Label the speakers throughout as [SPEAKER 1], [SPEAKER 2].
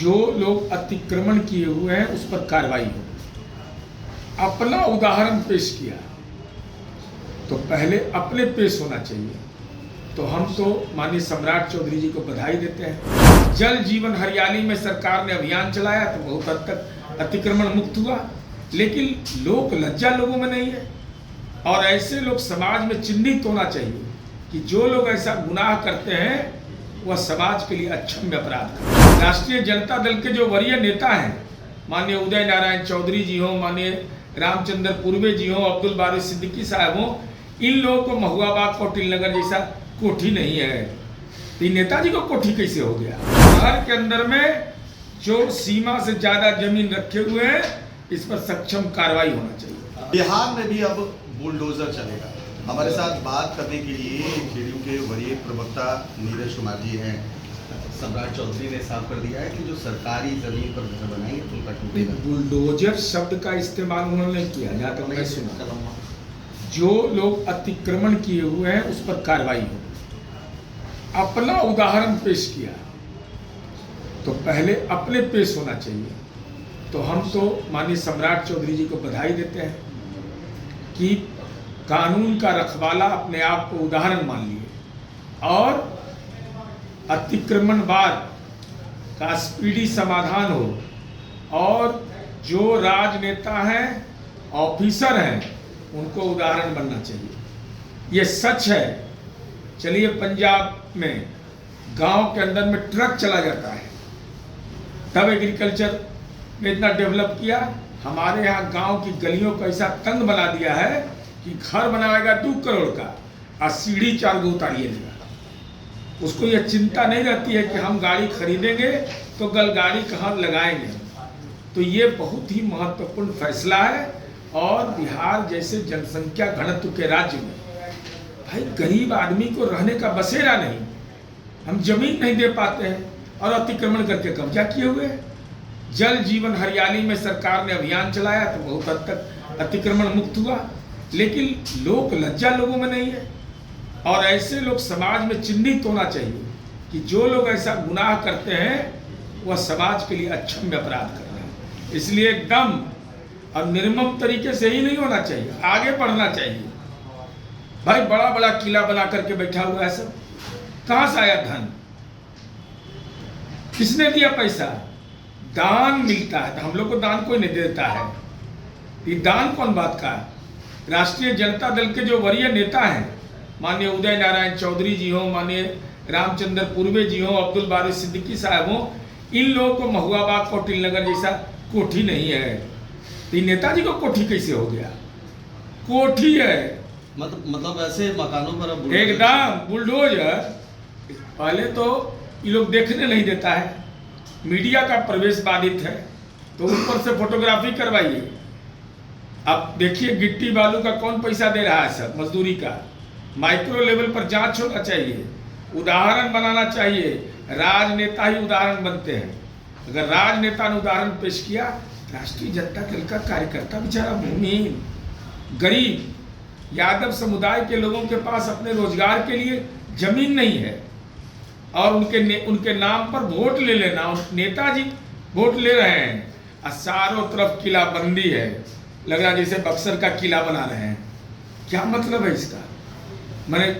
[SPEAKER 1] जो लोग अतिक्रमण किए हुए हैं उस पर कार्रवाई हो। अपना उदाहरण पेश किया तो पहले अपने पेश होना चाहिए। तो हम तो माननीय सम्राट चौधरी जी को बधाई देते हैं। जल जीवन हरियाली में सरकार ने अभियान चलाया तो बहुत हद तक अतिक्रमण मुक्त हुआ, लेकिन लोक लज्जा लोगों में नहीं है। और ऐसे लोग समाज में चिन्हित होना चाहिए कि जो लोग ऐसा गुनाह करते हैं वह समाज के लिए अक्षम्य अपराध करते हैं। राष्ट्रीय जनता दल के जो वरीय नेता हैं, माननीय उदय नारायण चौधरी जी हों, माननीय रामचंद्र पूर्वे जी हों, अब्दुल बारी सिद्दीकी साहब हों, इन लोगों को महुआबाद कौटिल नगर जैसा कोठी नहीं है। तो नेताजी को कोठी कैसे हो गया? शहर के अंदर में जो सीमा से ज्यादा जमीन रखे हुए हैं, इस पर सक्षम कार्रवाई होना चाहिए।
[SPEAKER 2] बिहार में भी अब बुलडोजर चलेगा। हमारे साथ बात करने के लिए जेडीयू के वरीय प्रवक्ता नीरज कुमार जी हैं। सम्राट चौधरी ने साफ कर दिया है कि जो सरकारी जमीन पर घर बनाएंगे तो उनका टूटेगा।
[SPEAKER 1] बुलडोजर शब्द का इस्तेमाल उन्होंने किया, जहाँ तक मैं सुना। जो लोग अतिक्रमण किए हुए हैं उस पर कार्रवाई हो। अपना उदाहरण पेश किया तो पहले अपने पेश होना चाहिए। तो हम तो माननीय सम्राट चौधरी जी को बधाई देते हैं कि कानून का रखवाला अपने आप को उदाहरण मान लिए और अतिक्रमणवाद का स्पीडी समाधान हो और जो राजनेता हैं, ऑफिसर हैं, उनको उदाहरण बनना चाहिए। ये सच है। चलिए, पंजाब में गांव के अंदर में ट्रक चला जाता है, तब एग्रीकल्चर में इतना डेवलप किया। हमारे यहाँ गांव की गलियों को ऐसा तंग बना दिया है कि घर बनाएगा 2 करोड़ का और सीढ़ी 4 गो उतारिएगा। उसको यह चिंता नहीं रहती है कि हम गाड़ी खरीदेंगे तो गाड़ी कहाँ लगाएंगे। तो ये बहुत ही महत्वपूर्ण फैसला है। और बिहार जैसे जनसंख्या घनत्व के राज्य में भाई गरीब आदमी को रहने का बसेरा नहीं, हम जमीन नहीं दे पाते हैं और अतिक्रमण करके कब्जा किए हुए हैं। जल जीवन हरियाली में सरकार ने अभियान चलाया तो बहुत हद तक अतिक्रमण मुक्त हुआ, लेकिन लोक लज्जा लोगों में नहीं है। और ऐसे लोग समाज में चिन्हित होना चाहिए कि जो लोग ऐसा गुनाह करते हैं वह समाज के लिए अक्षम्य अपराध कर रहे हैं। इसलिए एकदम और निर्मम तरीके से ही नहीं होना चाहिए, आगे बढ़ना चाहिए। भाई बड़ा बड़ा किला बना करके बैठा हुआ है सब, कहां से आया धन? किसने दिया पैसा? दान मिलता है तो हम लोग को दान कोई नहीं देता है। ये दान कौन बात का? राष्ट्रीय जनता दल के जो वरीय नेता हैं, माननीय उदय नारायण चौधरी जी हों, माननीय रामचंद्र पूर्वे जी हों, अब्दुल बारी सिद्दीकी साहब हों, इन लोगों को महुआबाद कौटिल नगर जैसा कोठी नहीं है। तो नेताजी को कोठी कैसे हो गया? कोठी है,
[SPEAKER 2] मतलब ऐसे मकानों पर अब
[SPEAKER 1] एकदम बुलडोजर। पहले तो ये लोग देखने नहीं देता है, मीडिया का प्रवेश बाधित है, तो ऊपर से फोटोग्राफी करवाइए। अब देखिए गिट्टी बालू का कौन पैसा दे रहा है? सब मजदूरी का। माइक्रो लेवल पर जांच होना चाहिए, उदाहरण बनाना चाहिए। राजनेता ही उदाहरण बनते हैं। अगर राजनेता ने उदाहरण पेश किया, राष्ट्रीय जनता दल का कार्यकर्ता बेचारा भूमिहीन, गरीब यादव समुदाय के लोगों के पास अपने रोजगार के लिए जमीन नहीं है और उनके नाम पर वोट ले लेना, नेताजी वोट ले रहे हैं और चारों तरफ किला बंदी है, लग रहा जैसे बक्सर का किला बना रहे हैं। क्या मतलब है इसका? मैंने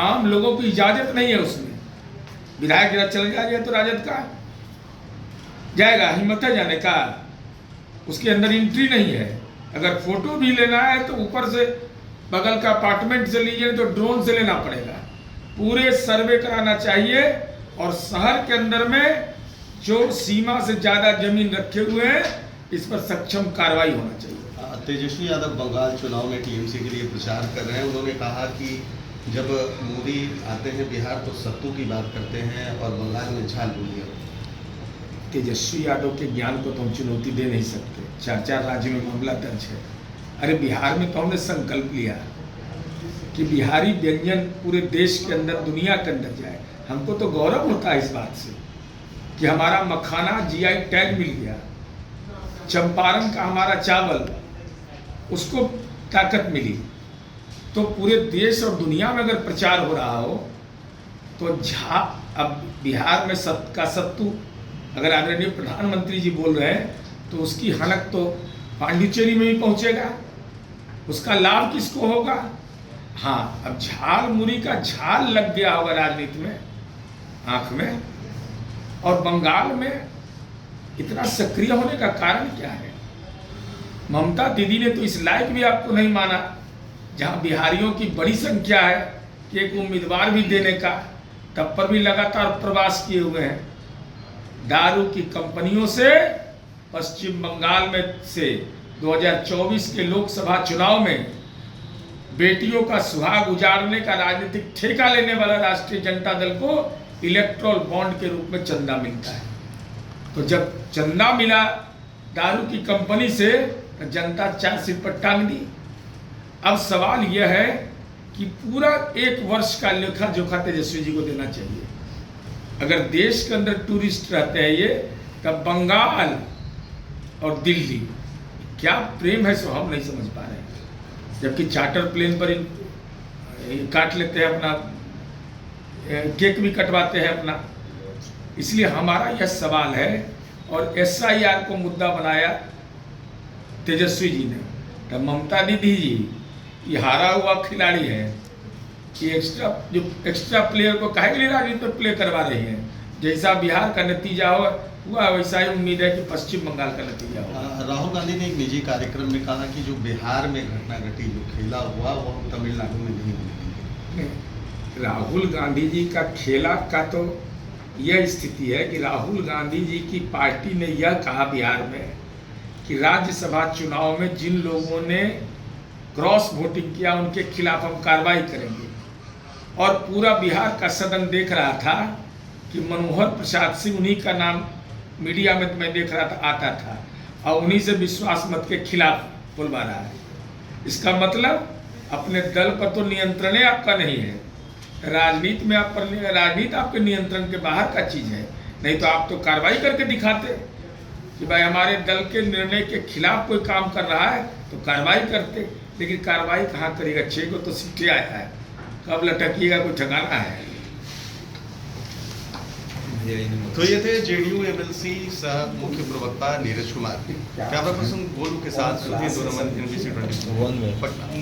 [SPEAKER 1] आम लोगों की इजाजत नहीं है उसमें। विधायक इधर चले जाएगा तो राजद का जाएगा, हिम्मत है जाने का? उसके अंदर एंट्री नहीं है। अगर फोटो भी लेना है तो ऊपर से बगल का अपार्टमेंट से लीजिए तो ड्रोन से लेना पड़ेगा। पूरे सर्वे कराना चाहिए और शहर के अंदर में जो सीमा से ज्यादा जमीन रखे हुए हैं, इस पर सक्षम कार्रवाई होना चाहिए।
[SPEAKER 2] तेजस्वी यादव बंगाल चुनाव में टीएमसी के लिए प्रचार कर रहे हैं। उन्होंने कहा कि जब मोदी आते हैं बिहार तो सत्तू की बात करते हैं और बंगाल में झाल बोली।
[SPEAKER 1] तेजस्वी यादव के ज्ञान को तो हम चुनौती दे नहीं सकते। 4 राज्यों में मामला दर्ज है। अरे बिहार में तो हमने संकल्प लिया कि बिहारी व्यंजन पूरे देश के अंदर, दुनिया के अंदर जाए। हमको तो गौरव होता है इस बात से कि हमारा मखाना जीआई टैग मिल गया। चंपारण का हमारा चावल, उसको ताकत मिली। तो पूरे देश और दुनिया में अगर प्रचार हो रहा हो तो अब बिहार में सत्तू अगर आदरणीय प्रधानमंत्री जी बोल रहे हैं तो उसकी हलक तो पांडिचेरी में भी पहुंचेगा, उसका लाभ किसको होगा? हाँ, अब झाल मुरी का झाल लग गया होगा राजनीति में, आंख में। और बंगाल में इतना सक्रिय होने का कारण क्या है? ममता दीदी ने तो इस लायक भी आपको नहीं माना, जहां बिहारियों की बड़ी संख्या है कि एक उम्मीदवार भी देने का, तब पर भी लगातार प्रवास किए हुए हैं। दारू की कंपनियों से पश्चिम बंगाल में से 2024 के लोकसभा चुनाव में बेटियों का सुहाग उजाड़ने का राजनीतिक ठेका लेने वाला राष्ट्रीय जनता दल को इलेक्ट्रोल बॉन्ड के रूप में चंदा मिलता है। तो जब चंदा मिला दारू की कंपनी से तो जनता चार सिर पर टांग दी। अब सवाल यह है कि पूरा 1 वर्ष का लेखा जोखा तेजस्वी जी को देना चाहिए। अगर देश के अंदर टूरिस्ट रहते हैं ये, तब बंगाल और दिल्ली क्या प्रेम है सो हम नहीं समझ पा रहे हैं। जबकि चार्टर प्लेन पर काट लेते हैं अपना, केक भी कटवाते हैं अपना। इसलिए हमारा यह सवाल है, और SIR को मुद्दा बनाया तेजस्वी जी ने, तब ममता दीदी जी ये हारा हुआ खिलाड़ी है कि एक्स्ट्रा प्लेयर को काहे के लिए राजनीति में प्ले करवा रही हैं। जैसा बिहार का नतीजा हुआ वैसा ही उम्मीद है कि पश्चिम बंगाल का नतीजा होगा।
[SPEAKER 2] राहुल गांधी ने एक निजी कार्यक्रम में कहा कि जो बिहार में घटना घटी, जो खेला हुआ, वो हम तमिलनाडु में नहीं होने देंगे।
[SPEAKER 1] राहुल गांधी जी का खेला का तो यह स्थिति है कि राहुल गांधी जी की पार्टी ने यह कहा बिहार में कि राज्यसभा चुनाव में जिन लोगों ने क्रॉस वोटिंग किया उनके खिलाफ हम कार्रवाई करेंगे। और पूरा बिहार का सदन देख रहा था कि मनोहर प्रसाद सिंह, उन्हीं का नाम मीडिया में मैं देख रहा था आता था, और उन्हीं से विश्वास मत के खिलाफ बोलवा रहा है। इसका मतलब अपने दल पर तो नियंत्रण आपका नहीं है। राजनीति में आप पर, राजनीति आपके नियंत्रण के बाहर का चीज है। नहीं तो आप तो कार्रवाई करके दिखाते कि भाई हमारे दल के निर्णय के खिलाफ कोई काम कर रहा है तो कार्रवाई करते। लेकिन कार्रवाई कहाँ करेगा? 6 को तो सीटें आया है, कब लटकिएगा कोई ठिकाना है?
[SPEAKER 2] तो ये थे JDU MLC सह मुख्य प्रवक्ता नीरज कुमार। कैमरा पर्सन गोलू के साथ सुधीर दोरमन, NBC 24 पटना।